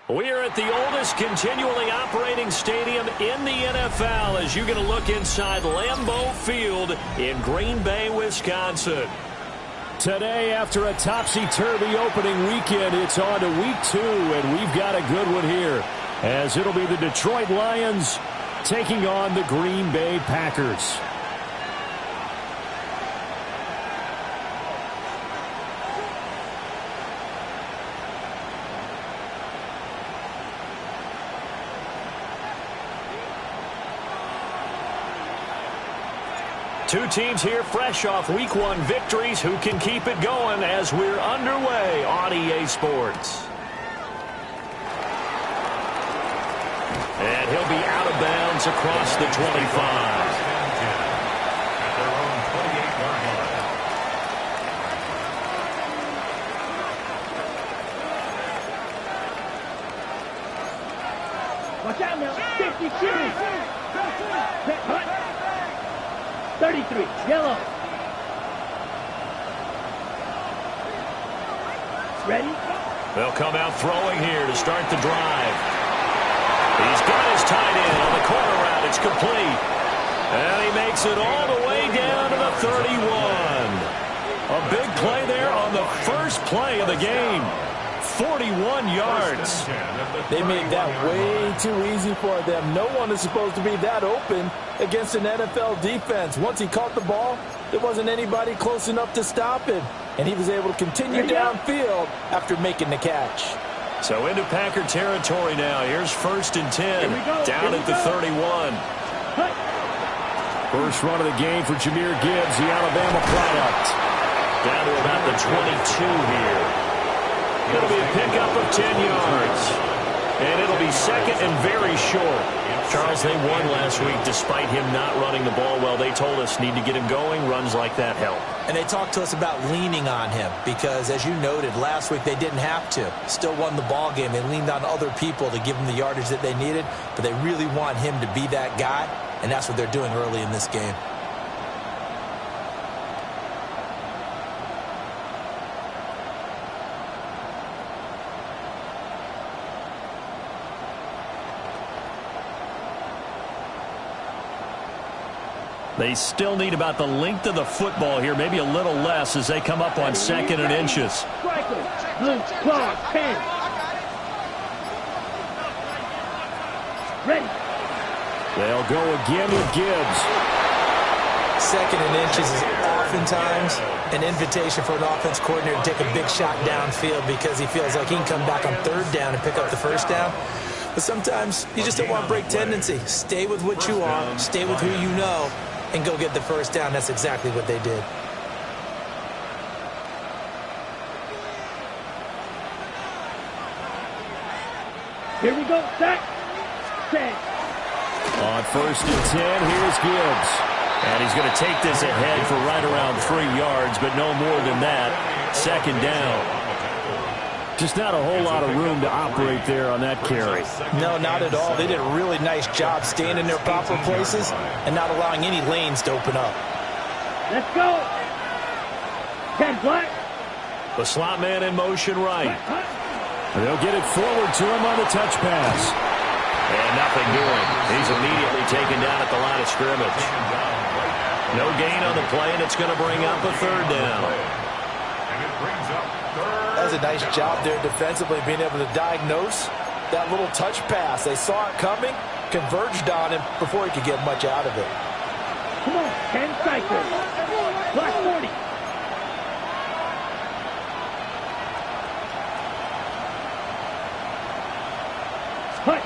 We are at the oldest continually operating stadium in the NFL as you get a look inside Lambeau Field in Green Bay, Wisconsin. Today, after a topsy-turvy opening weekend, it's on to week 2, and we've got a good one here, as it'll be the Detroit Lions taking on the Green Bay Packers. Two teams here fresh off Week 1 victories. Who can keep it going as we're underway on EA Sports? And he'll be out of bounds across the 25. Watch out now. 52. 33, yellow. Ready? They'll come out throwing here to start the drive. He's got his tight end on the corner route. It's complete. And he makes it all the way down to the 31. A big play there on the first play of the game. 41 yards. They made that way too easy for them. No one is supposed to be that open against an NFL defense. Once he caught the ball, there wasn't anybody close enough to stop him. And he was able to continue downfield after making the catch. So into Packer territory now. Here's 1st and 10. Down at the 31. First run of the game for Jahmyr Gibbs, the Alabama product. Down to about the 22 here. It'll be a pickup of 10 yards. And it'll be second and very short. Charles, they won last week despite him not running the ball well. They told us need to get him going. Runs like that help. And they talked to us about leaning on him because, as you noted, last week they didn't have to. Still won the ball game. They leaned on other people to give them the yardage that they needed, but they really want him to be that guy, and that's what they're doing early in this game. They still need about the length of the football here, maybe a little less as they come up on 2nd and inches. Blue, claw, 10. Ready. They'll go again with Gibbs. 2nd and inches is oftentimes an invitation for an offense coordinator to take a big shot downfield because he feels like he can come back on 3rd down and pick up the 1st down. But sometimes you just don't want break tendency. Stay with what you are, stay with who you know, and go get the 1st down. That's exactly what they did. Here we go. Set. Set. On 1st and 10, here's Gibbs. And he's going to take this ahead for right around 3 yards, but no more than that. 2nd down. Just not a whole lot of room to operate there on that carry. No, not at all. They did a really nice job staying in their proper places and not allowing any lanes to open up. Let's go. 10 black. The slot man in motion right. They'll get it forward to him on the touch pass. And nothing doing. He's immediately taken down at the line of scrimmage. No gain on the play, and it's going to bring up a third down. That was a nice job there defensively, being able to diagnose that little touch pass. They saw it coming, converged on him before he could get much out of it. Come on, 10 seconds. Clock 40. Hut.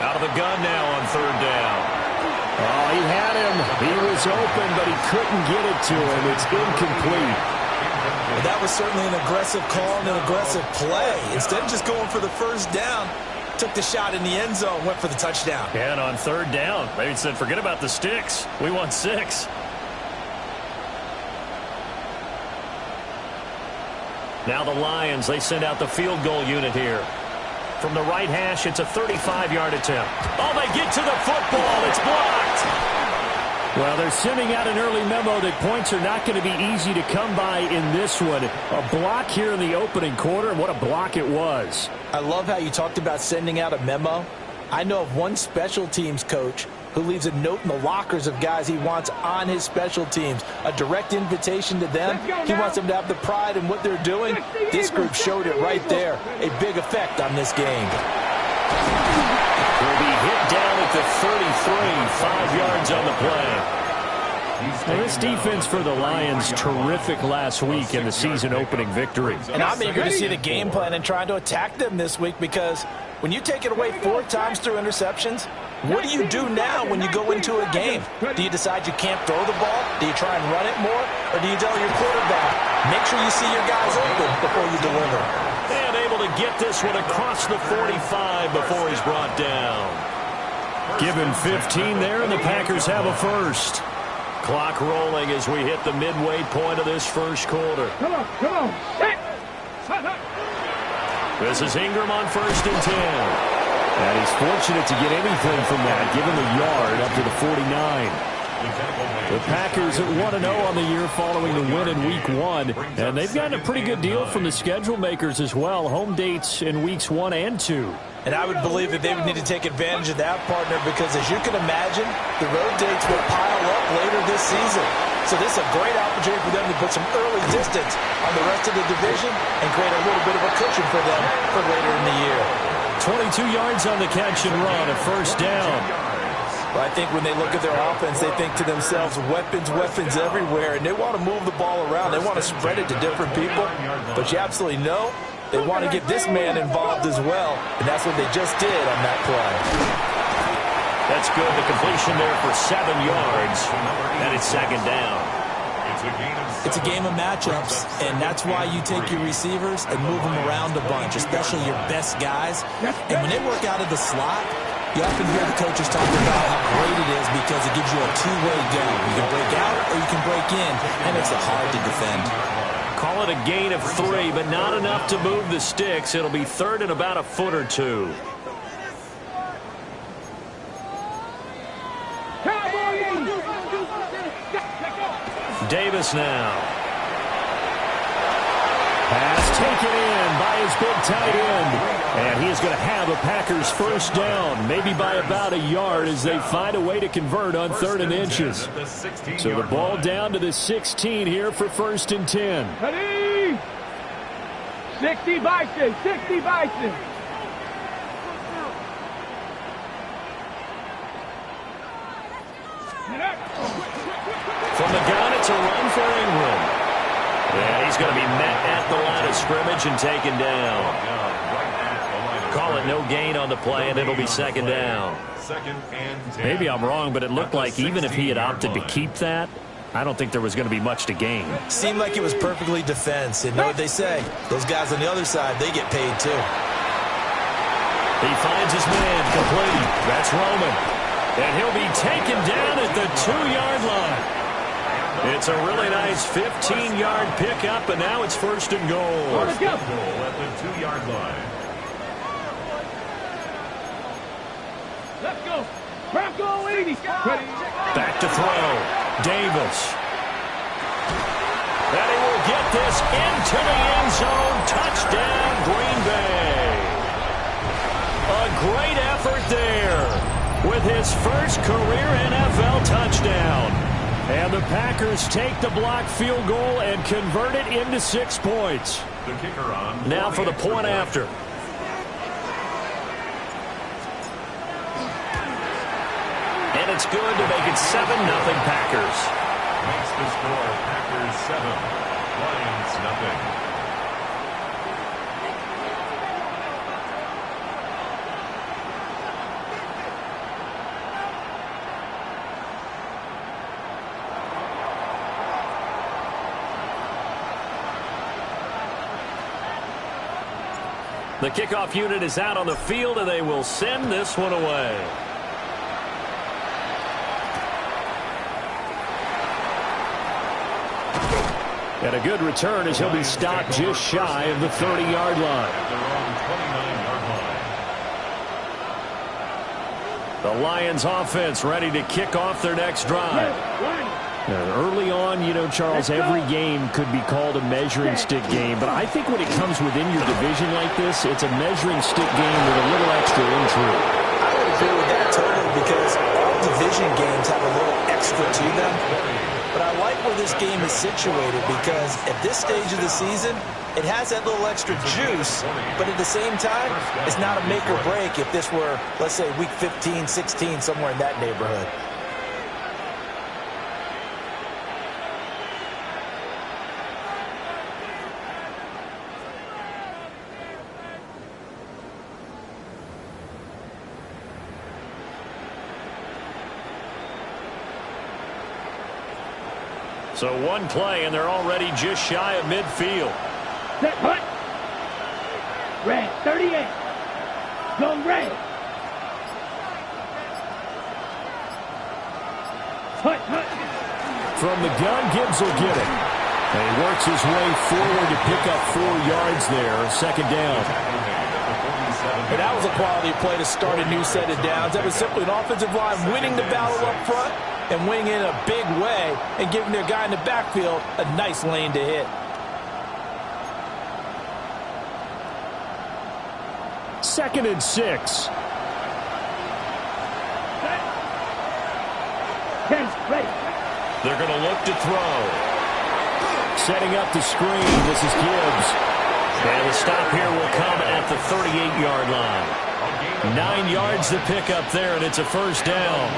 Out of the gun now on third down. Oh, he had him. He was open, but he couldn't get it to him. It's incomplete. Well, that was certainly an aggressive call and an aggressive play. Instead of just going for the first down, took the shot in the end zone, went for the touchdown. And on third down, they said, forget about the sticks. We want 6. Now the Lions, they send out the field goal unit here. From the right hash, it's a 35-yard attempt. Oh, they get to the football. It's blocked. Well, they're sending out an early memo that points are not going to be easy to come by in this one. A block here in the opening quarter, and what a block it was. I love how you talked about sending out a memo. I know of one special teams coach who leaves a note in the lockers of guys he wants on his special teams. A direct invitation to them. He wants them to have the pride in what they're doing. This group showed it right there. A big effect on this game. Will be hit down at the 33, 5 yards on the play. Now, this defense for the Lions, terrific last week in the season-opening victory. And I'm eager to see the game plan and trying to attack them this week, because when you take it away 4 times through interceptions, what do you do now when you go into a game? Do you decide you can't throw the ball? Do you try and run it more? Or do you tell your quarterback, make sure you see your guys open before you deliver? And able to get this one across the 45 before he's brought down. Given 15 there, and the Packers have a first. Clock rolling as we hit the midway point of this first quarter. Come on. Set. This is Ingram on 1st and 10. And he's fortunate to get anything from that, given the yard up to the 49. The Packers at 1-0 on the year following the win in Week 1. And they've gotten a pretty good deal from the schedule makers as well. Home dates in Weeks 1 and 2. And I would believe that they would need to take advantage of that, partner, because as you can imagine, the road dates will pile up later this season. So this is a great opportunity for them to put some early distance on the rest of the division and create a little bit of a cushion for them for later in the year. 22 yards on the catch and run, a first down. But I think when they look at their offense, they think to themselves, weapons everywhere, and they want to move the ball around. They want to spread it to different people. But you absolutely know they want to get this man involved as well, and that's what they just did on that play. That's good. The completion there for 7 yards, and it's second down. It's a game of matchups, and that's why you take your receivers and move them around a bunch, especially your best guys. And when they work out of the slot, you often hear the coaches talking about how great it is because it gives you a two-way go. You can break out or you can break in. That makes it hard to defend. Call it a gain of 3, but not enough to move the sticks. It'll be third and about a foot or 2. Davis now. Pass taken in by his big tight end. And he is going to have a Packers first down, maybe by about a yard as they find a way to convert on 3rd and inches. So the ball down to the 16 here for 1st and 10. Ready? 60 Bison. From the gun, it's a run for Ingram. Yeah, he's going to be met at the line of scrimmage and taken down. Call it no gain on the play, and it'll be second down. Maybe I'm wrong, but it looked like even if he had opted to keep that, I don't think there was going to be much to gain. Seemed like it was perfectly defense. And know what they say? Those guys on the other side, they get paid too. He finds his man complete. That's Roman. And he'll be taken down at the 2-yard line. It's a really nice 15-yard pickup, and now it's 1st and goal. Let's go. At the 2-yard line. Let's go. Bronco 80. Ready. Back to throw. Davis. And he will get this into the end zone. Touchdown, Green Bay. A great effort there with his first career NFL touchdown. And the Packers take the blocked field goal and convert it into 6 points. The kicker on. Now for the point after. And it's good to make it 7-0 Packers. Makes the score Packers 7, Lions nothing. The kickoff unit is out on the field, and they will send this one away. And a good return as he'll be stopped just shy of the 30-yard line. At their own 29-yard line. The Lions offense ready to kick off their next drive. Early on, you know, Charles, every game could be called a measuring stick game. But I think when it comes within your division like this, it's a measuring stick game with a little extra intrigue. I would agree with that totally because all division games have a little extra to them. But I like where this game is situated because at this stage of the season, it has that little extra juice. But at the same time, it's not a make or break if this were, let's say, week 15, 16, somewhere in that neighborhood. So one play, and they're already just shy of midfield. Set, hut. Red, 38. Go red. Hut, hut. From the gun, Gibbs will get it. And he works his way forward to pick up 4 yards there. Second down. And that was a quality play to start a new set of downs. That was simply an offensive line winning the battle up front and winning in a big way and giving their guy in the backfield a nice lane to hit. Second and 6. 10, ready. They're going to look to throw. Setting up the screen. This is Gibbs. And the stop here will come at the 38-yard line. 9 yards to pick up there, and it's a first down.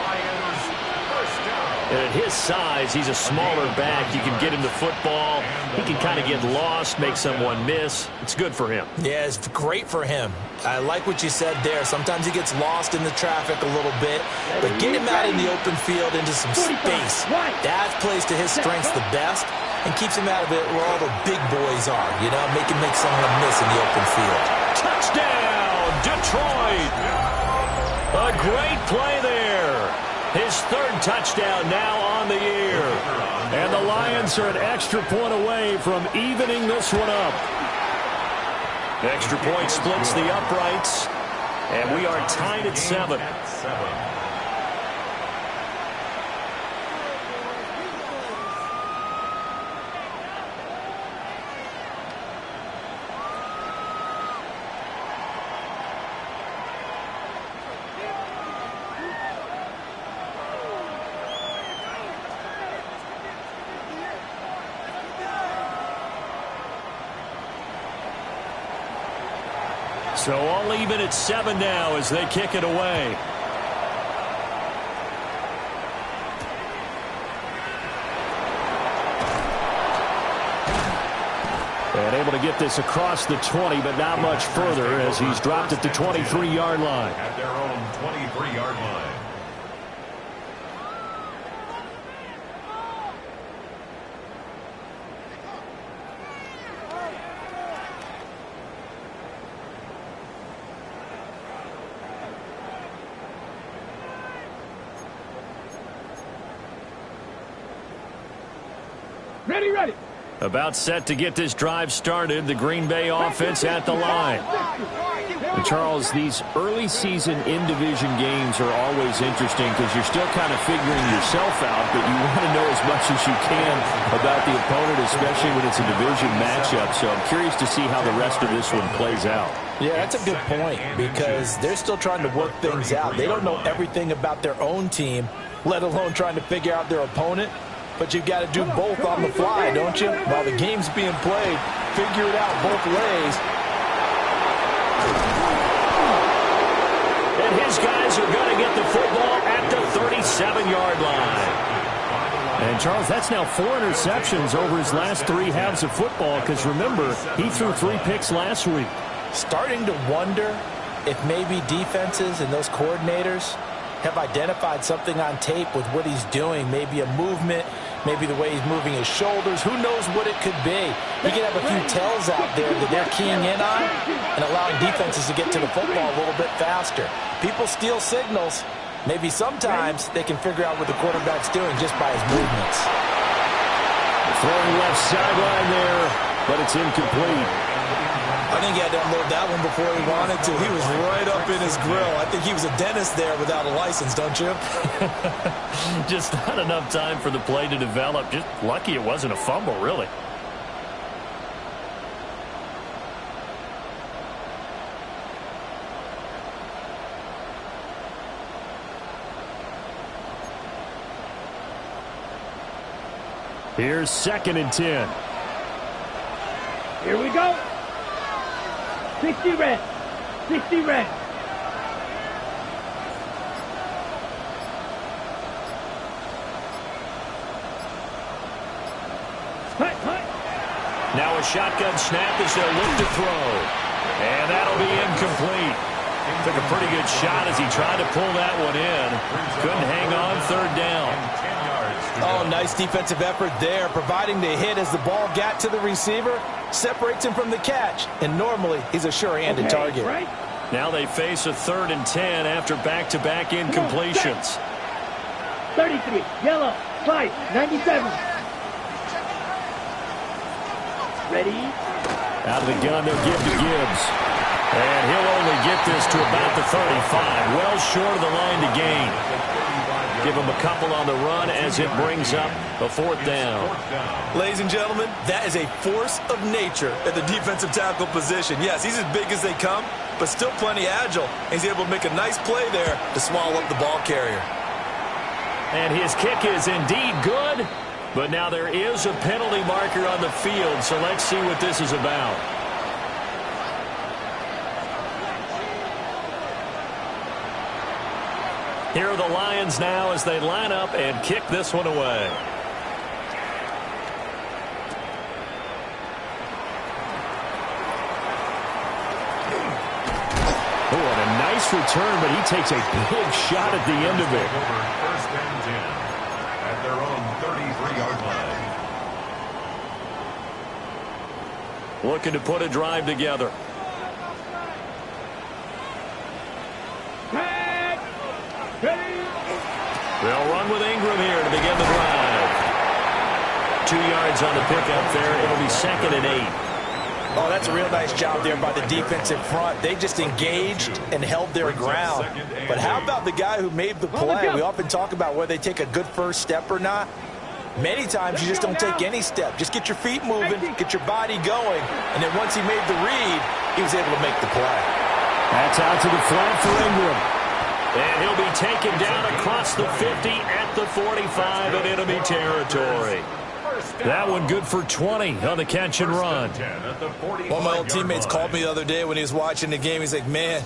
And at his size, he's a smaller back. You can get him the football. He can kind of get lost, make someone miss. It's good for him. Yeah, it's great for him. I like what you said there. Sometimes he gets lost in the traffic a little bit, but get him out in the open field into some space. That plays to his strengths the best and keeps him out of it where all the big boys are, you know, make him make someone miss in the open field. Touchdown, Detroit! A great play there. His 3rd touchdown now on the year. And the Lions are an extra point away from evening this one up. Extra point splits the uprights. And we are tied at 7. So all even at 7 now as they kick it away. And able to get this across the 20, but not much further as he's dropped at the 23-yard line. At their own 23-yard line. Ready, ready. About set to get this drive started. The Green Bay offense at the line. And Charles, these early season in-division games are always interesting because you're still kind of figuring yourself out, but you want to know as much as you can about the opponent, especially when it's a division matchup. So I'm curious to see how the rest of this one plays out. Yeah, that's a good point because they're still trying to work things out. They don't know everything about their own team, let alone trying to figure out their opponent. But you've got to do both on the fly, don't you? While the game's being played, figure it out both ways. And his guys are going to get the football at the 37-yard line. And, Charles, that's now 4 interceptions over his last 3 halves of football because, remember, he threw 3 picks last week. Starting to wonder if maybe defenses and those coordinators have identified something on tape with what he's doing, maybe a movement, maybe the way he's moving his shoulders. Who knows what it could be? He could have a few tells out there that they're keying in on and allowing defenses to get to the football a little bit faster. People steal signals. Maybe sometimes they can figure out what the quarterback's doing just by his movements. Throwing left sideline there, but it's incomplete. I think he had to unload that one before he wanted to. He was right up in his grill. I think he was a dentist there without a license, don't you? Just not enough time for the play to develop. Just lucky it wasn't a fumble, really. Here's 2nd and 10. Here we go. 60 red. 60 red. Now a shotgun snap as they'll look to throw. And that'll be incomplete. Took a pretty good shot as he tried to pull that one in. Couldn't hang on 3rd down. Oh, nice defensive effort there, providing the hit as the ball got to the receiver, separates him from the catch, and normally he's a sure-handed target. Right. Now they face a 3rd and 10 after back-to-back incompletions. 33, yellow, 5, 97. Ready? Out of the gun, they'll give to Gibbs. And he'll only get this to about the 35, well short of the line to gain. Give him a couple on the run as it brings up a 4th down. Ladies and gentlemen, that is a force of nature at the defensive tackle position. Yes, he's as big as they come, but still plenty agile. He's able to make a nice play there to swallow up the ball carrier. And his kick is indeed good, but now there is a penalty marker on the field, so let's see what this is about. Here are the Lions now as they line up and kick this one away. Oh, and a nice return, but he takes a big shot at the end of it. 1st and 10 at their own 33-yard line. Looking to put a drive together. They'll run with Ingram here to begin the drive. 2 yards on the pickup there. It'll be 2nd and 8. Oh, that's a real nice job there by the defensive front. They just engaged and held their ground. But how about the guy who made the play? We often talk about whether they take a good first step or not. Many times you just don't take any step. Just get your feet moving, get your body going, and then once he made the read, he was able to make the play. That's out to the flat for Ingram. And he'll be taken down across the 50 at the 45 and enemy territory. That one good for 20 on the catch and run. One of my old teammates called me the other day when he was watching the game. He's like, man,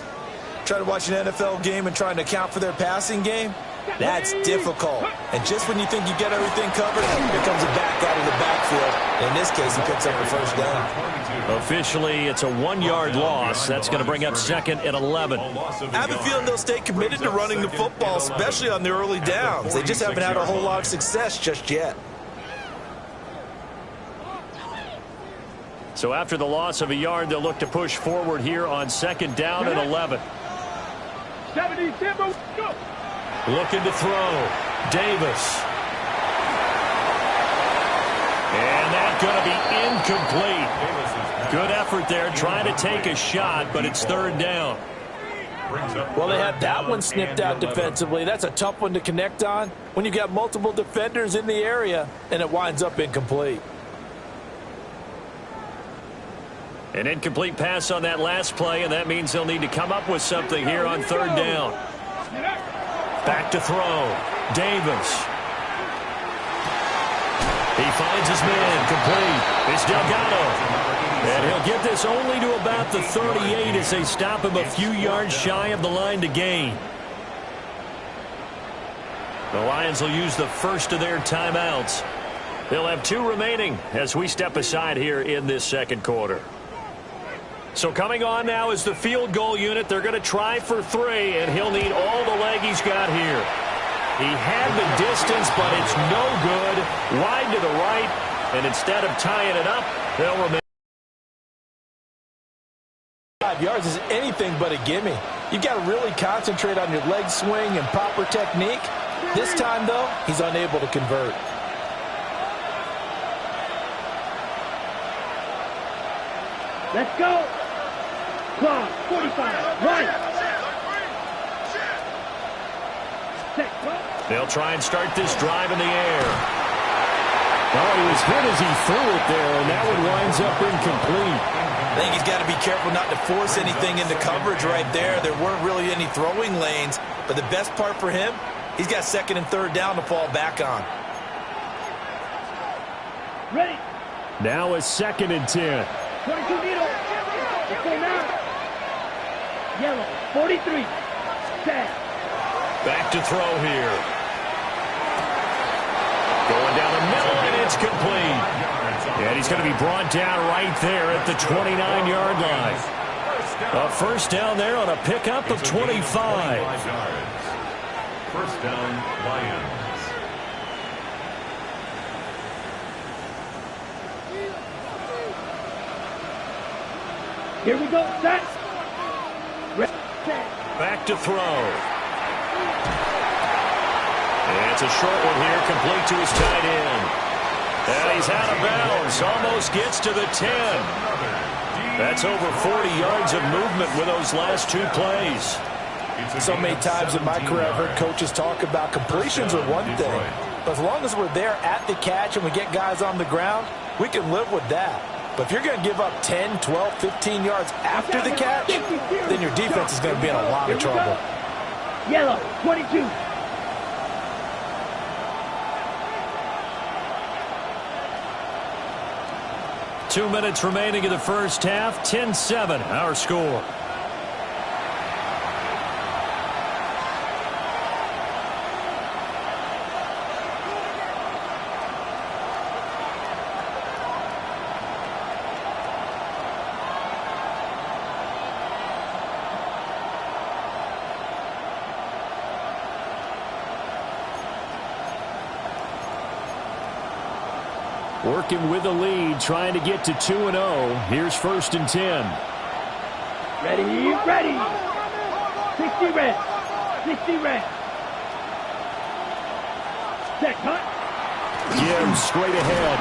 try to watch an NFL game and trying to account for their passing game. That's difficult. And just when you think you get everything covered, here comes a back out of the backfield. And in this case, he picks up the 1st down. Officially, it's a 1-yard loss. That's going to bring up 2nd and 11. I have a feeling they'll stay committed to running the football, especially on the early downs. They just haven't had a whole lot of success just yet. So after the loss of a yard, they'll look to push forward here on 2nd down and 11. 70, go. Looking to throw. Davis. And that going to be incomplete. Good effort there trying to take a shot, but it's third down. Well, they had that one snipped out defensively. That's a tough one to connect on when you got multiple defenders in the area, and it winds up incomplete. An incomplete pass on that last play, and that means they'll need to come up with something here on third down. Back to throw. Davis. He finds his man. Complete. It's Delgado. And he'll get this only to about the 38 as they stop him a few yards shy of the line to gain. The Lions will use the first of their timeouts. They'll have 2 remaining as we step aside here in this second quarter. So coming on now is the field goal unit. They're going to try for 3, and he'll need all the leg he's got here. He had the distance, but it's no good. Wide to the right, and instead of tying it up, they'll remain. 5 yards is anything but a gimme. You've got to really concentrate on your leg swing and proper technique. This time, though, he's unable to convert. Let's go. Clock, 45, right. They'll try and start this drive in the air. Oh, he was hit as he threw it there, and that one winds up incomplete. I think he's got to be careful not to force anything into coverage right there. There weren't really any throwing lanes, but the best part for him, he's got second and third down to fall back on. Ready. Now a 2nd and 10. 22 needle. Let's go now. Yellow, 43. Set. Back to throw here. Going down the middle, and it's complete. And he's going to be brought down right there at the 29-yard line. A first down there on a pickup of 25. First down, Lions. Here we go. Set. Back to throw. And it's a short one here, complete to his tight end. And he's out of bounds, almost gets to the 10. That's over 40 yards of movement with those last 2 plays. So many times in my career I've heard coaches talk about completions are one thing. But as long as we're there at the catch and we get guys on the ground, we can live with that. But if you're going to give up 10, 12, 15 yards after the catch, then your defense is going to be in a lot of trouble. Yellow, 22. Two minutes remaining in the first half. 10-7, our score. Working with the lead, trying to get to 2-0. Here's 1st and 10. Ready, ready. 60 red. 60 red. Set, cut. Gibbs straight ahead.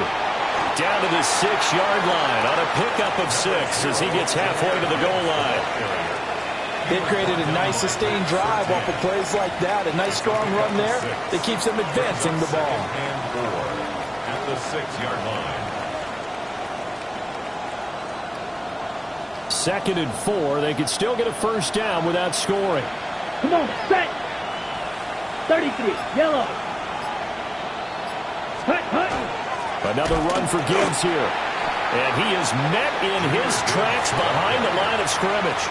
Down to the 6-yard line on a pickup of 6 as he gets halfway to the goal line. They've created a nice sustained drive off of plays like that. A nice strong run there that keeps them advancing the ball. The 6-yard line. 2nd and 4. They could still get a first down without scoring. Come on, set. 33, yellow. Hut, hut. Another run for Gibbs here. And he is met in his tracks behind the line of scrimmage.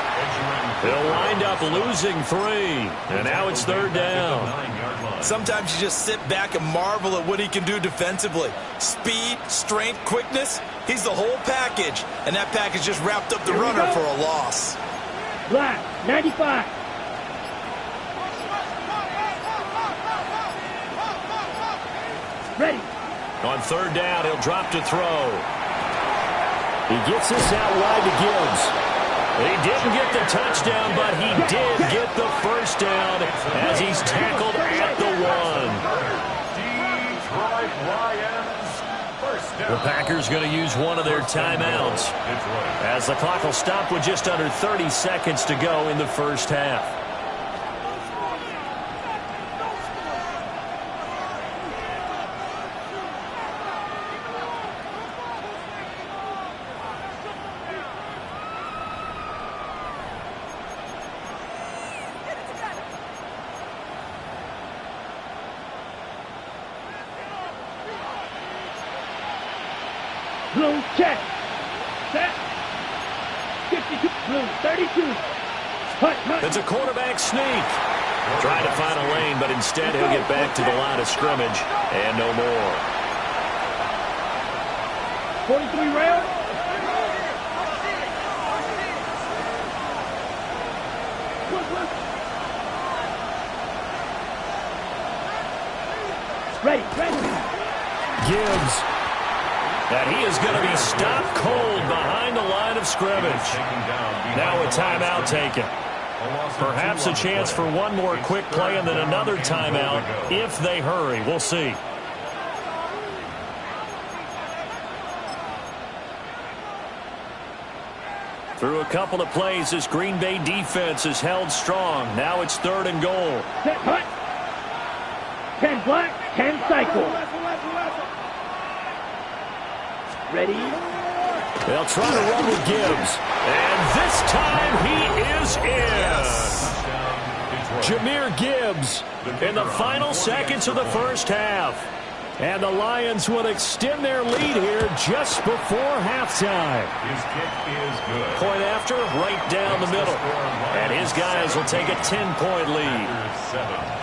He'll wind up losing 3. And now it's third down. Sometimes you just sit back and marvel at what he can do defensively. Speed, strength, quickness, he's the whole package. And that package just wrapped up the runner for a loss. Black, 95. Ready. On third down, he'll drop to throw. He gets this out wide to Gibbs. He didn't get the touchdown, but he did get the first down as he's tackled at the 1. Detroit Lions, first The Packers going to use one of their timeouts, as the clock will stop with just under 30 seconds to go in the first half. Blue, check. Set. 52. Blue, 32. Hut, hut. It's a quarterback sneak. Trying to find a lane, but instead he'll get back to the line of scrimmage and no more. 43 round. Ready, ready. Gibbs. And he is going to be stopped cold behind the line of scrimmage. Now a timeout taken. Perhaps a chance for one more quick play and then another timeout if they hurry. We'll see. Through a couple of plays, this Green Bay defense is held strong. Now it's 3rd and goal. Set, hut. 10 black, 10 cycle. Ready? They'll try to run with Gibbs. And this time he is in. Jahmyr Gibbs in the final seconds of the first half. And the Lions will extend their lead here just before halftime. His kick is good. Point after, right down the middle. And his guys will take a 10-point lead. 7.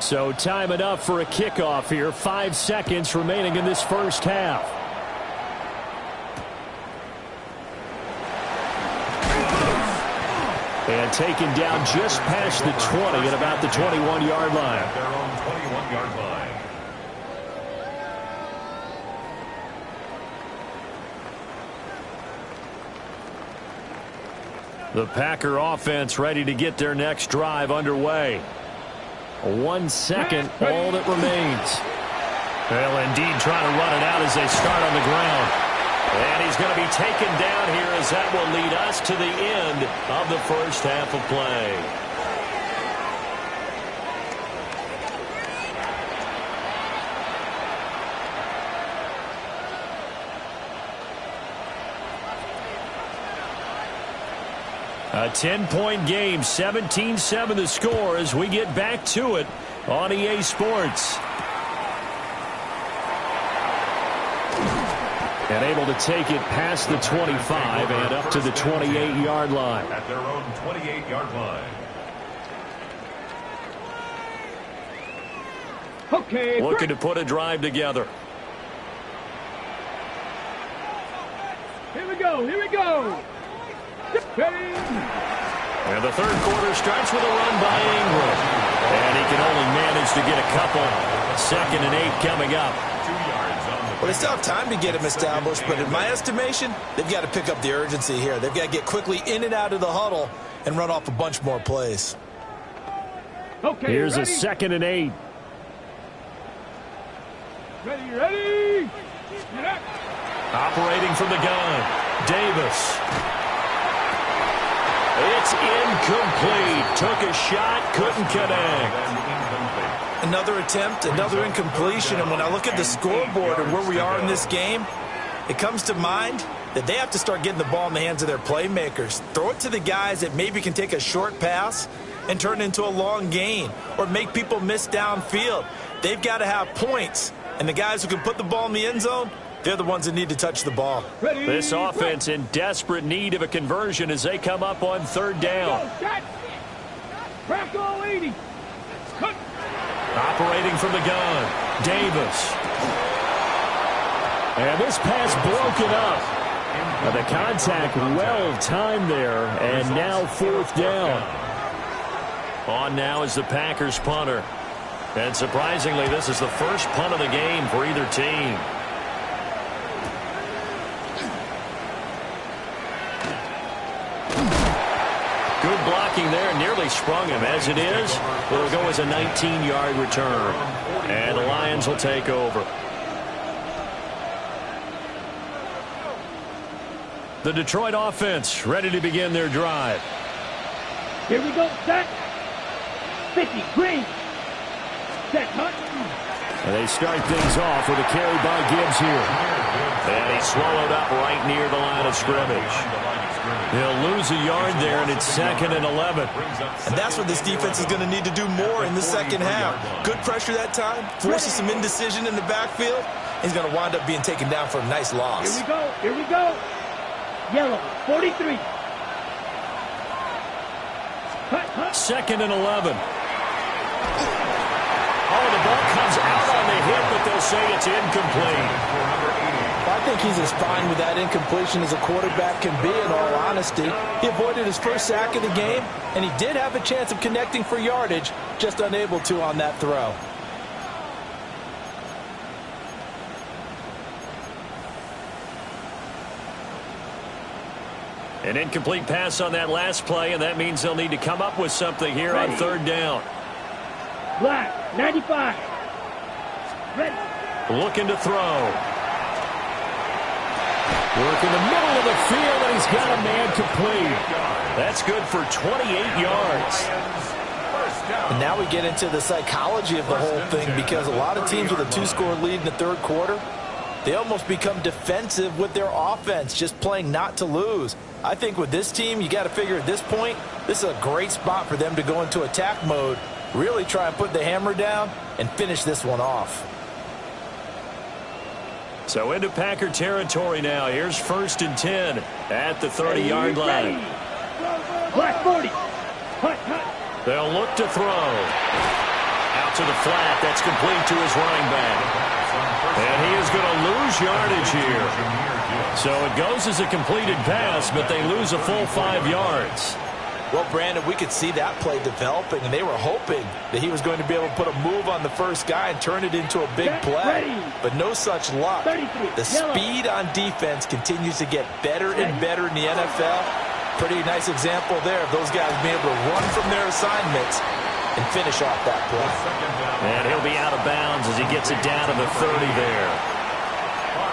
So time enough for a kickoff here. 5 seconds remaining in this first half. And taken down just past the 20 at about the 21-yard line. At their own 21-yard line. The Packer offense ready to get their next drive underway. 1 second, all that remains. They'll indeed try to run it out as they start on the ground. And he's going to be taken down here as that will lead us to the end of the first half of play. A 10-point game, 17-7 the score as we get back to it on EA Sports. And able to take it past the 25 and up to the 28-yard line. At their own 28-yard line. Okay. Looking to put a drive together. Here we go. Here we go. Ready. And the third quarter starts with a run by Ingram. And he can only manage to get a couple. 2nd and 8 coming up. 2 yards on the Well, they still have time to get him established, but in my estimation, they've got to pick up the urgency here. They've got to get quickly in and out of the huddle and run off a bunch more plays. Okay. Here's ready? a 2nd and 8. Ready, ready. Operating from the gun. Davis. It's incomplete. Took a shot, couldn't connect. Another attempt, another incompletion, and when I look at the scoreboard and where we are in this game, it comes to mind that they have to start getting the ball in the hands of their playmakers. Throw it to the guys that maybe can take a short pass and turn it into a long gain or make people miss downfield. They've got to have points, and the guys who can put the ball in the end zone, they're the ones that need to touch the ball. Ready. This offense in desperate need of a conversion as they come up on 3rd down. Crack all 80. Cut. Operating from the gun. Davis. And this pass broken up. And the contact well timed there. And now 4th down. On now is the Packers punter. And surprisingly, this is the first punt of the game for either team. blocking there, nearly sprung him. As it is, it'll go as a 19-yard return. And the Lions will take over. The Detroit offense ready to begin their drive. Here we go, set. 50, green. Set, hunt. And they start things off with a carry by Gibbs here. And he's swallowed up right near the line of scrimmage. They'll lose a yard there, and it's 2nd and 11. And that's what this defense is going to need to do more in the second half. Good pressure that time, forces some indecision in the backfield. He's going to wind up being taken down for a nice loss. Here we go, here we go. Yellow, 43. Cut, cut. 2nd and 11. Oh, the ball comes out on the hit, but they'll say it's incomplete. I think he's as fine with that incompletion as a quarterback can be, in all honesty. He avoided his first sack of the game, and he did have a chance of connecting for yardage, just unable to on that throw. An incomplete pass on that last play, and that means they'll need to come up with something here on 3rd down. Black, 95. Ready. Looking to throw. Work in the middle of the field, and he's got a man complete. That's good for 28 yards. And now we get into the psychology of the whole thing, because a lot of teams with a 2-score lead in the 3rd quarter, they almost become defensive with their offense, just playing not to lose. I think with this team, you got to figure at this point, this is a great spot for them to go into attack mode, really try and put the hammer down and finish this one off. So into Packer territory now. Here's 1st and 10 at the 30-yard line. Black 40. Cut, cut. They'll look to throw. Out to the flat. That's complete to his running back. And he is going to lose yardage here. So it goes as a completed pass, but they lose a full 5 yards. Well, Brandon, we could see that play developing, and they were hoping that he was going to be able to put a move on the first guy and turn it into a big play. But no such luck. The speed on defense continues to get better and better in the NFL. Pretty nice example there of those guys being able to run from their assignments and finish off that play. And he'll be out of bounds as he gets it down to the 30 there.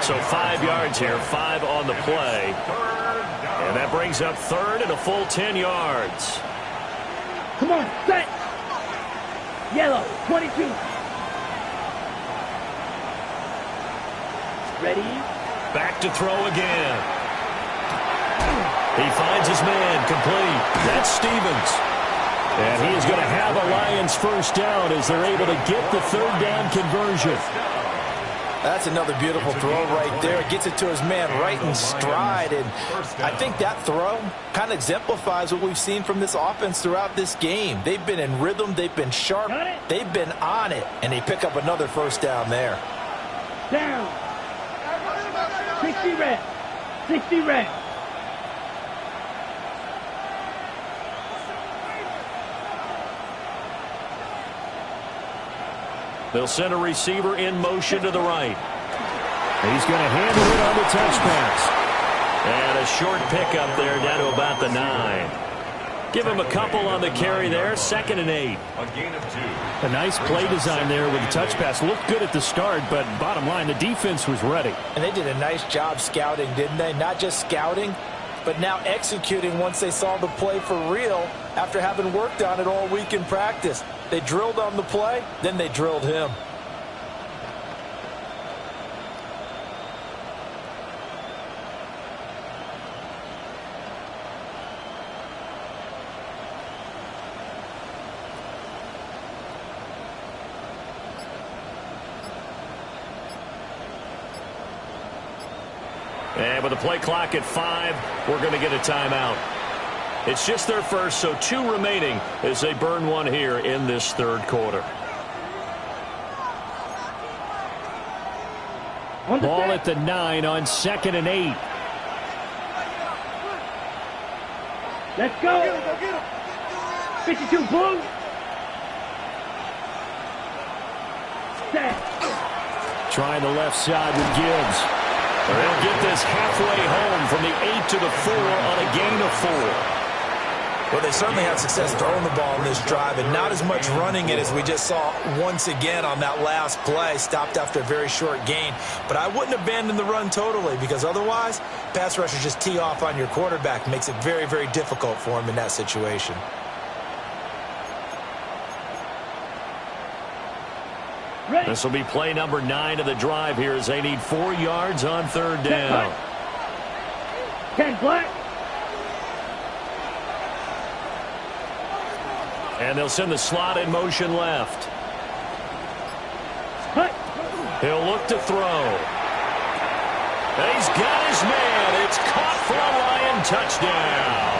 So 5 yards here, 5 on the play. And that brings up 3rd and a full 10 yards. Come on, set. Yellow, 22. Ready. Back to throw again. He finds his man, complete. That's Stevens. And he is going to have a Lions first down as they're able to get the 3rd down conversion. That's another beautiful throw right there. It gets it to his man right in stride. And I think that throw kind of exemplifies what we've seen from this offense throughout this game. They've been in rhythm. They've been sharp. They've been on it. And they pick up another first down there. Down. 60 red. 60 red. They'll send a receiver in motion to the right. He's going to handle it on the touch pass. And a short pickup there down to about the 9. Give him a couple on the carry there. 2nd and 8. A gain of 2. A nice play design there with the touch pass. Looked good at the start, but bottom line, the defense was ready. And they did a nice job scouting, didn't they? Not just scouting, but now executing once they saw the play for real after having worked on it all week in practice. They drilled on the play, then they drilled him. And with the play clock at 5, we're going to get a timeout. It's just their first, so 2 remaining as they burn one here in this 3rd quarter. Ball at the 9 on 2nd and 8. Let's go. 52 blue. Set. Trying the left side with Gibbs. They'll get this halfway home from the 8 to the 4 on a gain of 4. Well, they certainly had success throwing the ball in this drive, and not as much running it as we just saw once again on that last play. Stopped after a very short gain. But I wouldn't abandon the run totally, because otherwise, pass rushers just tee off on your quarterback. Makes it very, very difficult for him in that situation. This will be play number 9 of the drive here as they need 4 yards on third down. Ken Black. And they'll send the slot in motion left. He'll look to throw. And he's got his man. It's caught for a Lion touchdown.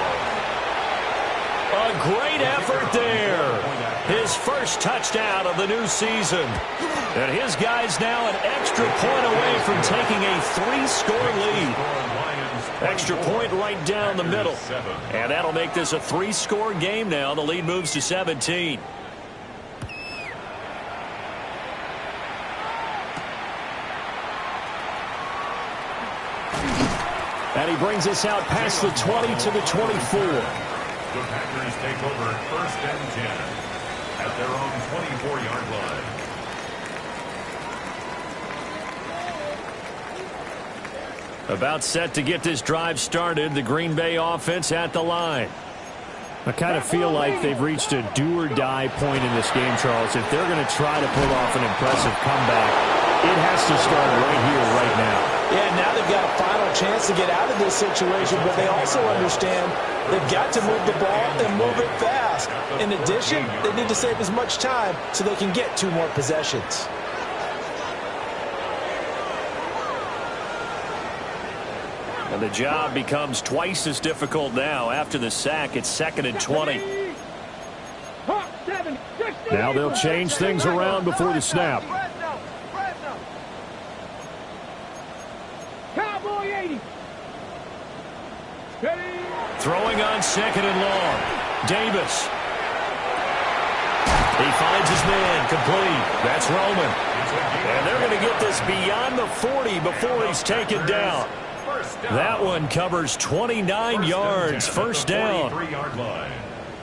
A great effort there. His first touchdown of the new season. And his guy's now an extra point away from taking a 3-score lead. Extra point right down the middle. And that'll make this a 3-score game now. The lead moves to 17. And he brings us out past the 20 to the 24. The Packers take over 1st and 10 at their own 24-yard line. About set to get this drive started. The Green Bay offense at the line. I kind of feel like they've reached a do-or-die point in this game, Charles. If they're going to try to pull off an impressive comeback, it has to start right here, right now. Yeah, now they've got a final chance to get out of this situation, but they also understand they've got to move the ball and move it fast. In addition, they need to save as much time so they can get 2 more possessions. And the job becomes twice as difficult now. After the sack, it's 2nd and 20. Now they'll change things around before the snap. Cowboy 80. Throwing on 2nd and long. Davis. He finds his man complete. That's Roman. And they're going to get this beyond the 40 before he's taken down. That one covers 29 yards. First down.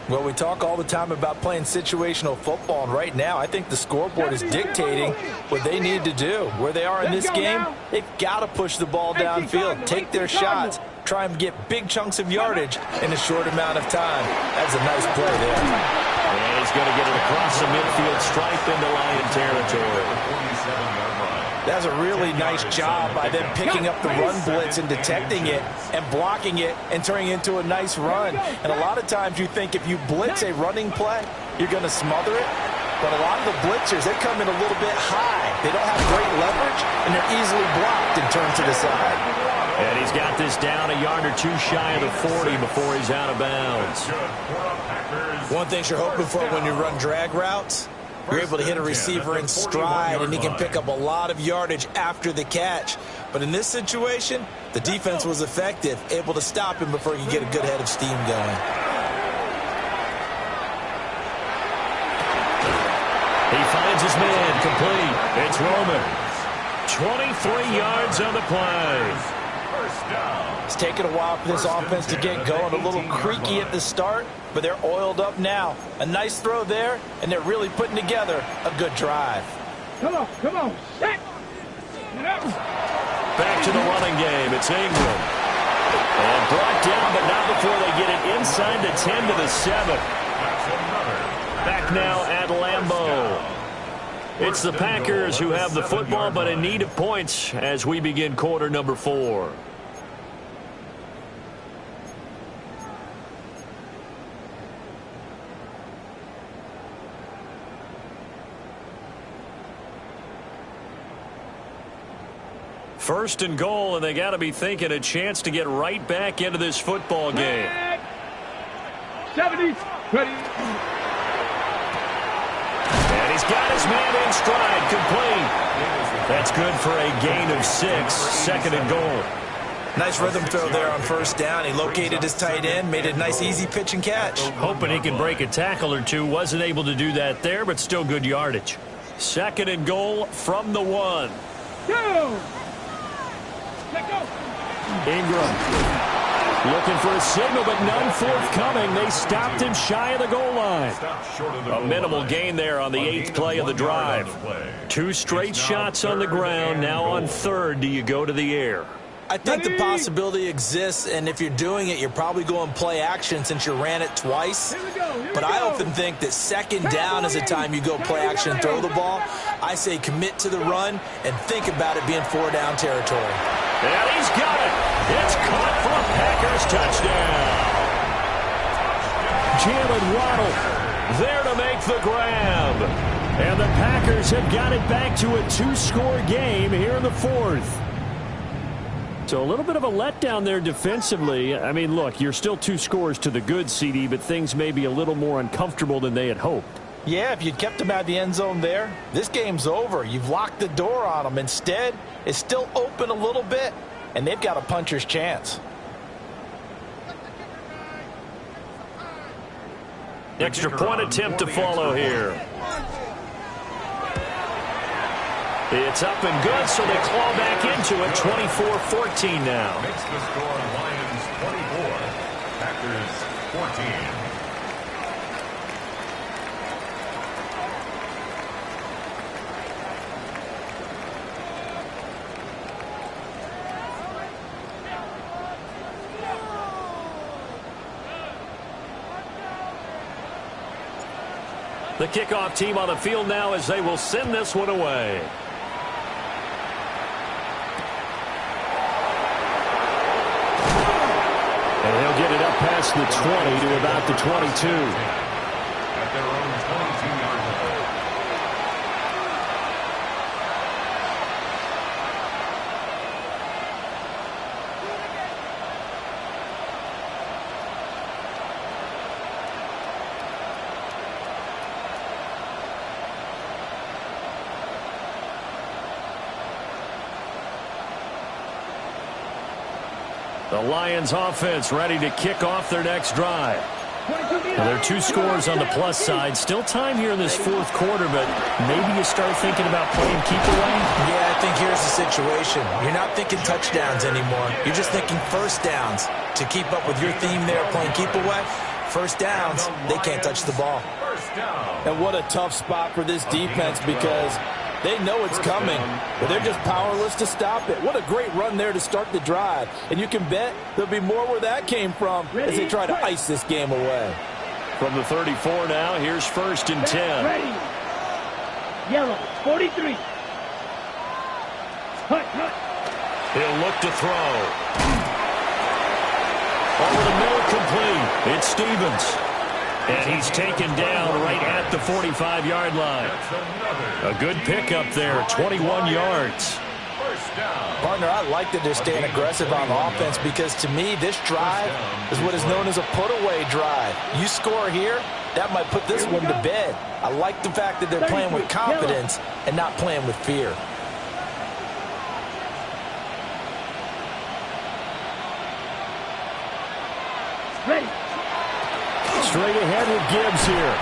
Well, we talk all the time about playing situational football, and right now I think the scoreboard is dictating what they need to do. Where they are in this game, they've got to push the ball downfield, take their shots, try and get big chunks of yardage in a short amount of time. That's a nice play there. And he's going to get it across the midfield stripe into Lion territory. That's a really nice job by them picking up the run blitz and detecting it and blocking it and turning it into a nice run. And a lot of times you think if you blitz a running play, you're going to smother it. But a lot of the blitzers, they come in a little bit high. They don't have great leverage, and they're easily blocked and turned to the side. And he's got this down a yard or 2 shy of the 40 before he's out of bounds. One thing you're hoping for when you run drag routes, you're able to hit a receiver in stride, and he can pick up a lot of yardage after the catch. But in this situation, the defense was effective, able to stop him before he could get a good head of steam going. He finds his man complete. It's Roman. 23 yards on the play. It's taken a while for this offense to get going. A little creaky at the start, but they're oiled up now. A nice throw there, and they're really putting together a good drive. Come on, come on. Set. Back to the running game. It's Ingram. And brought down, but not before they get it inside the 10 to the 7. Back now at Lambeau. It's the Packers who have the football, but in need of points as we begin quarter number 4. First and goal, and they got to be thinking a chance to get right back into this football game. 70, ready. And he's got his man in stride, complete. That's good for a gain of 6, 2nd and goal. Nice rhythm throw there on first down. He located his tight end, made a nice easy pitch and catch. Hoping he can break a tackle or two. Wasn't able to do that there, but still good yardage. 2nd and goal from the 1. Go. Let go. Ingram. Looking for a signal, but none forthcoming. They stopped him shy of the goal line. A minimal gain there on the 8th play of the drive. 2 straight shots on the ground. Now on 3rd, do you go to the air? I think the possibility exists, and if you're doing it, you're probably going play action since you ran it twice. But I often think that 2nd down is the time you go play action and throw the ball. I say commit to the run and think about it being 4-down territory. And he's got it. It's caught for a Packers touchdown. Jalen Waddle there to make the grab. And the Packers have got it back to a 2-score game here in the 4th. So a little bit of a letdown there defensively. I mean, look, you're still 2 scores to the good, CD, but things may be a little more uncomfortable than they had hoped. Yeah, if you'd kept them out of the end zone there, this game's over. You've locked the door on them. Instead, it's still open a little bit, and they've got a puncher's chance. Extra point attempt to follow here. It's up and good, so they claw back into it. 24-14 now. Makes the score Lions 24, Packers 14. The kickoff team on the field now as they will send this one away. And he'll get it up past the 20 to about the 22. At their own 22-yard line. The Lions offense ready to kick off their next drive. Well, there are 2 scores on the plus side. Still time here in this 4th quarter, but maybe you start thinking about playing keep away? Yeah, I think here's the situation. You're not thinking touchdowns anymore. You're just thinking 1st downs. To keep up with your theme there, playing keep away, 1st downs, they can't touch the ball. And what a tough spot for this defense because they know it's coming, but they're just powerless to stop it. What a great run there to start the drive. And you can bet there'll be more where that came from as they try to ice this game away. From the 34 now, here's 1st and 10. Ready. Yellow, 43. Hut, hut. He'll look to throw. Over the middle, complete. It's Stevens. And he's taken down right at the 45-yard line. A good pickup there, 21 yards. Partner, I like that they're staying aggressive on offense because to me, this drive is what is known as a put-away drive. You score here, that might put this one to bed. I like the fact that they're playing with confidence and not playing with fear. Ready. Straight ahead with Gibbs here.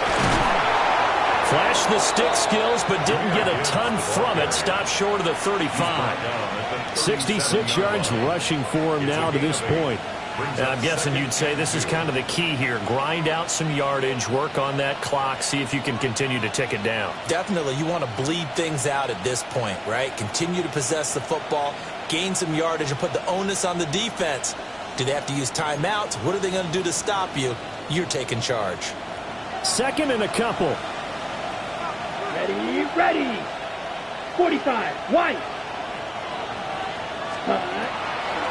Flashed the stick skills, but didn't get a ton from it. Stopped short of the 35. 66 yards rushing for him now to this point. And I'm guessing you'd say this is kind of the key here. Grind out some yardage, work on that clock, see if you can continue to tick it down. Definitely, you want to bleed things out at this point, right? Continue to possess the football, gain some yardage, and put the onus on the defense. Do they have to use timeouts? What are they going to do to stop you? You're taking charge. 2nd and a couple. Ready, ready. 45, white.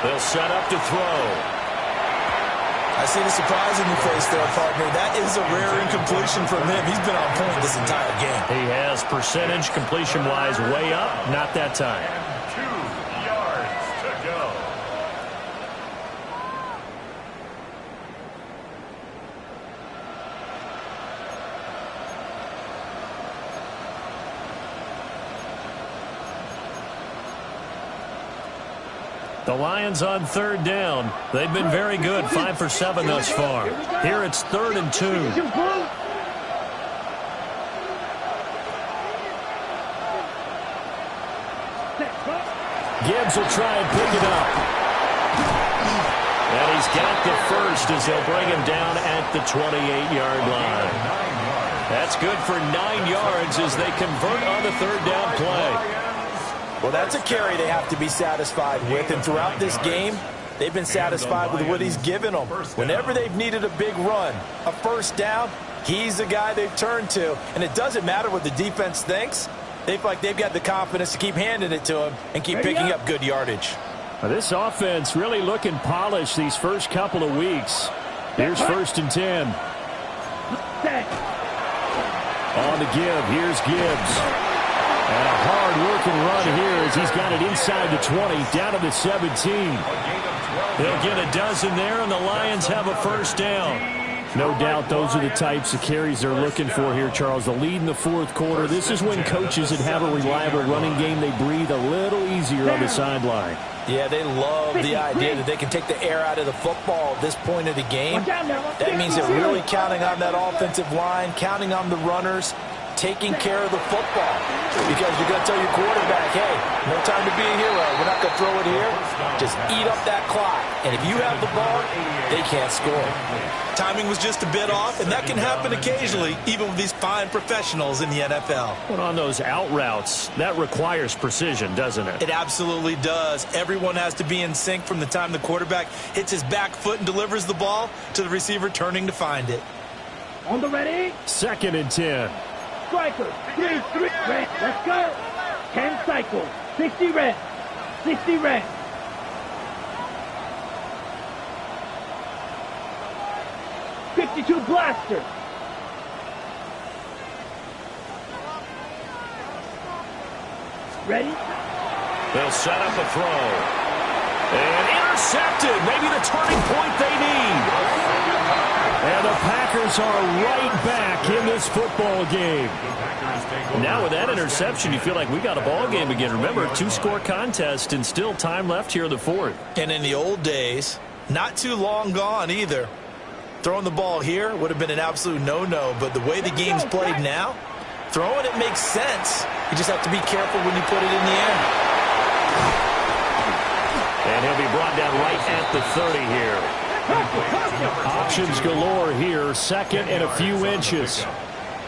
They'll set up to throw. I see the surprise in your face there, partner. That is a rare incompletion from him. He's been on point this entire game. He has percentage completion-wise way up. Not that time. 2 yards to go. The Lions on 3rd down. They've been very good, 5 for 7 thus far. Here it's 3rd and 2. Gibbs will try and pick it up. And he he's got the first as they'll bring him down at the 28-yard line. That's good for 9 yards as they convert on the third down play. Well, that's a carry they have to be satisfied with, and throughout this game, they've been satisfied with what he's given them. Whenever they've needed a big run, a first down, he's the guy they've turned to. And it doesn't matter what the defense thinks. They feel like they've got the confidence to keep handing it to him and keep picking up good yardage. Well, this offense really looking polished these first couple of weeks. Here's 1st and 10. On the give, here's Gibbs. And a hard-working run here as he's got it inside the 20, down to the 17. They'll get a dozen there, and the Lions have a first down. No doubt those are the types of carries they're looking for here, Charles. The lead in the fourth quarter. This is when coaches that have a reliable running game, they breathe a little easier on the sideline. Yeah, they love the idea that they can take the air out of the football at this point of the game. That means they're really counting on that offensive line, counting on the runners, taking care of the football. Because you're going to tell your quarterback, hey, no time to be a hero. We're not going to throw it here. Just eat up that clock. And if you have the ball, they can't score. Timing was just a bit off, and that can happen occasionally, even with these fine professionals in the NFL. But on those out routes, that requires precision, doesn't it? It absolutely does. Everyone has to be in sync from the time the quarterback hits his back foot and delivers the ball to the receiver turning to find it. On the ready. 2nd and 10. Striker. 3 red. Let's go. 10 cycles. 60 red. 60 red. .52 blaster. Ready? They'll set up a throw. And intercepted. Maybe the turning point they need. And the Packers are right back in this football game. Now with that interception, you feel like we got a ball game again. Remember, 2-score contest and still time left here in the fourth. And in the old days, not too long gone either. Throwing the ball here would have been an absolute no-no, but the way the game's played now, throwing it makes sense. You just have to be careful when you put it in the air. And he'll be brought down right at the 30 here. Options galore here, 2nd and a few inches.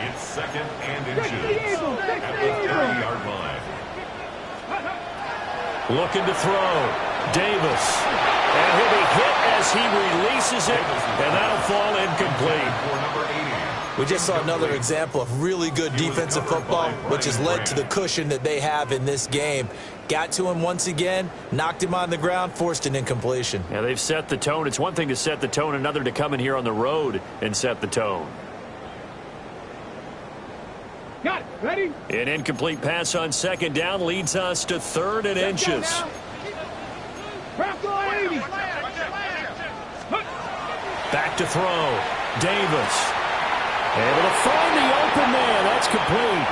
It's 2nd and inches at the 30-yard line. Looking to throw. Davis. And he'll be hit as he releases it, and that'll fall incomplete. We just saw another example of really good defensive football, which has led to the cushion that they have in this game. Got to him once again, knocked him on the ground, forced an incompletion. Yeah, they've set the tone. It's one thing to set the tone, another to come in here on the road and set the tone. Got it. Ready? An incomplete pass on 2nd down leads us to 3rd and inches. Back to throw. Davis. Able to find the open man. That's complete.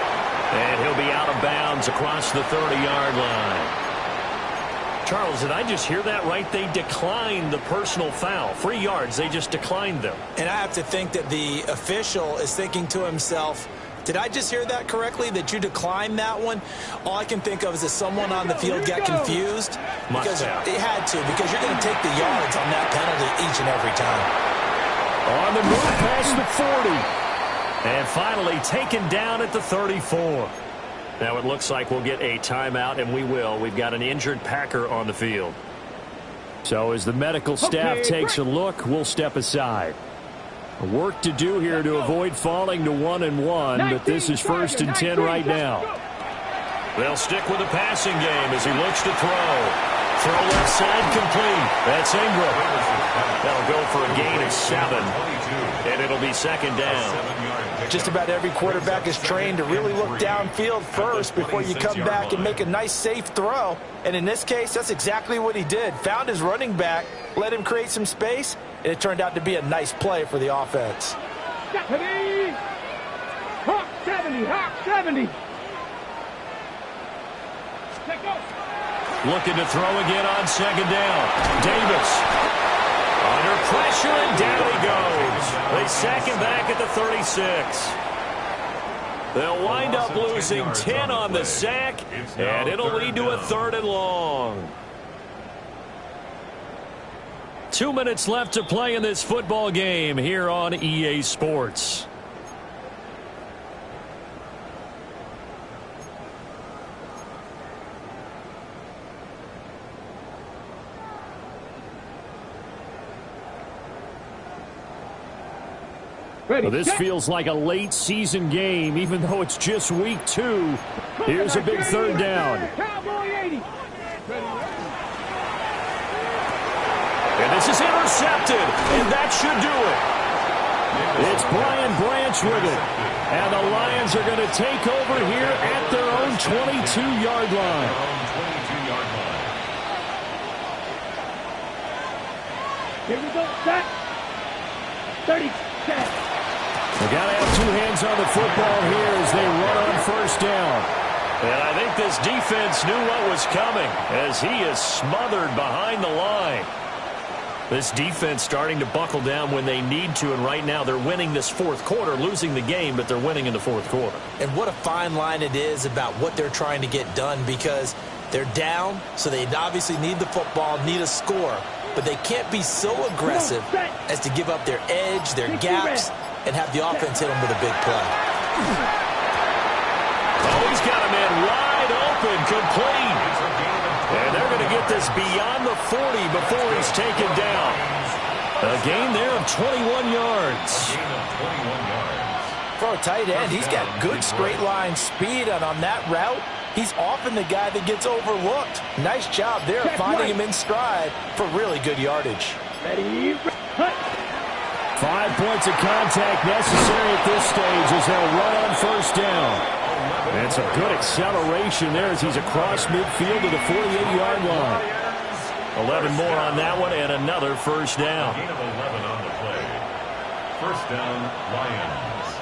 And he'll be out of bounds across the 30-yard line. Charles, did I just hear that right? They declined the personal foul. 3 yards, they just declined them. And I have to think that the official is thinking to himself, did I just hear that correctly, that you declined that one? All I can think of is that someone on the field got confused. Because it had to, because you're going to take the yards on that penalty each and every time. On the move past the 40. And finally taken down at the 34. Now it looks like we'll get a timeout, and we will. We've got an injured Packer on the field. So as the medical staff takes a look, we'll step aside. Work to do here to avoid falling to 1-1, but this is 1st and 10 right now. They'll stick with the passing game as he looks to throw. Throw left side complete. That's Ingram. That'll go for a gain of 7, and it'll be 2nd down. Just about every quarterback is trained to really look downfield first before you come back and make a nice, safe throw. And in this case, that's exactly what he did. Found his running back, let him create some space, and it turned out to be a nice play for the offense. Hawk 70, Hawk 70. Looking to throw again on 2nd down. Davis. Under pressure, and down he goes. They sack him back at the 36. They'll wind up losing 10 on the sack, and it'll lead to a 3rd and long. 2 minutes left to play in this football game here on EA Sports. Ready, This feels like a late season game, even though it's just week 2. Here's a big third down. Cowboy 80. And this is intercepted, and that should do it. It's Brian Branch with it. And the Lions are going to take over here at their own 22-yard line. Here we go, set. 30, set. They got to have 2 hands on the football here as they run on first down. And I think this defense knew what was coming as he is smothered behind the line. This defense starting to buckle down when they need to, and right now they're winning this fourth quarter, losing the game, but they're winning in the fourth quarter. And what a fine line it is about what they're trying to get done, because they're down, so they obviously need the football, need a score, but they can't be so aggressive as to give up their edge, their gaps, and have the offense hit them with a big play. Oh, he's got a man wide open, complete. And they're going to get this beyond the 40 before he's taken down. A gain there of 21 yards. For a tight end, he's got good straight line speed, and on that route, he's often the guy that gets overlooked. Nice job there finding him in stride for really good yardage. Ready, 5 points of contact necessary at this stage as they'll run on first down. And some good acceleration there as he's across midfield to the 48-yard line. 11 more on that one and another first down. Gain of 11 on the play. First down, Lions.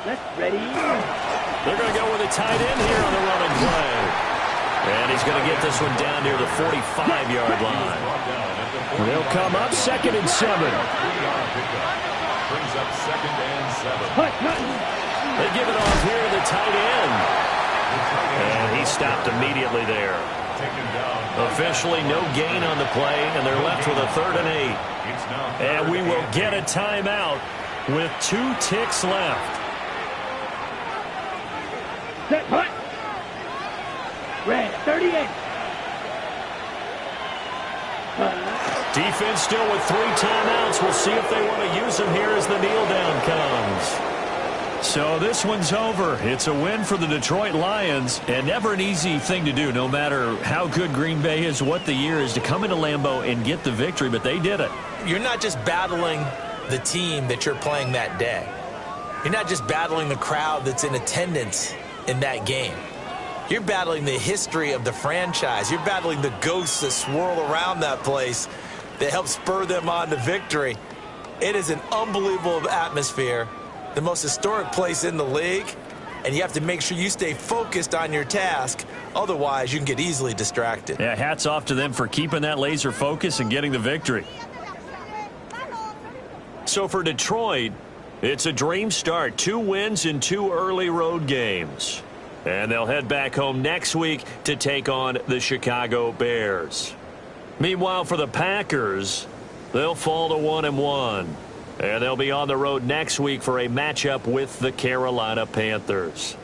let's ready. They're going to go with a tight end here on the running play. And he's going to get this one down near the 45-yard line. They'll come up 2nd and 7. Brings up 2nd and 7. They give it off here to the tight end. And he stopped immediately there. Officially no gain on the play, and they're left with a 3rd and 8. And we will get a timeout with 2 ticks left. Set, hut. Red, 38. Defense still with 3 timeouts. We'll see if they want to use them here as the kneel down comes. So this one's over. It's a win for the Detroit Lions, and never an easy thing to do, no matter how good Green Bay is, what the year is, to come into Lambeau and get the victory, but they did it. You're not just battling the team that you're playing that day. You're not just battling the crowd that's in attendance in that game. You're battling the history of the franchise. You're battling the ghosts that swirl around that place that help spur them on to victory. It is an unbelievable atmosphere, the most historic place in the league, and you have to make sure you stay focused on your task. Otherwise, you can get easily distracted. Yeah, hats off to them for keeping that laser focus and getting the victory. So for Detroit, it's a dream start. 2 wins in 2 early road games. And they'll head back home next week to take on the Chicago Bears. Meanwhile, for the Packers, they'll fall to 1-1. And they'll be on the road next week for a matchup with the Carolina Panthers.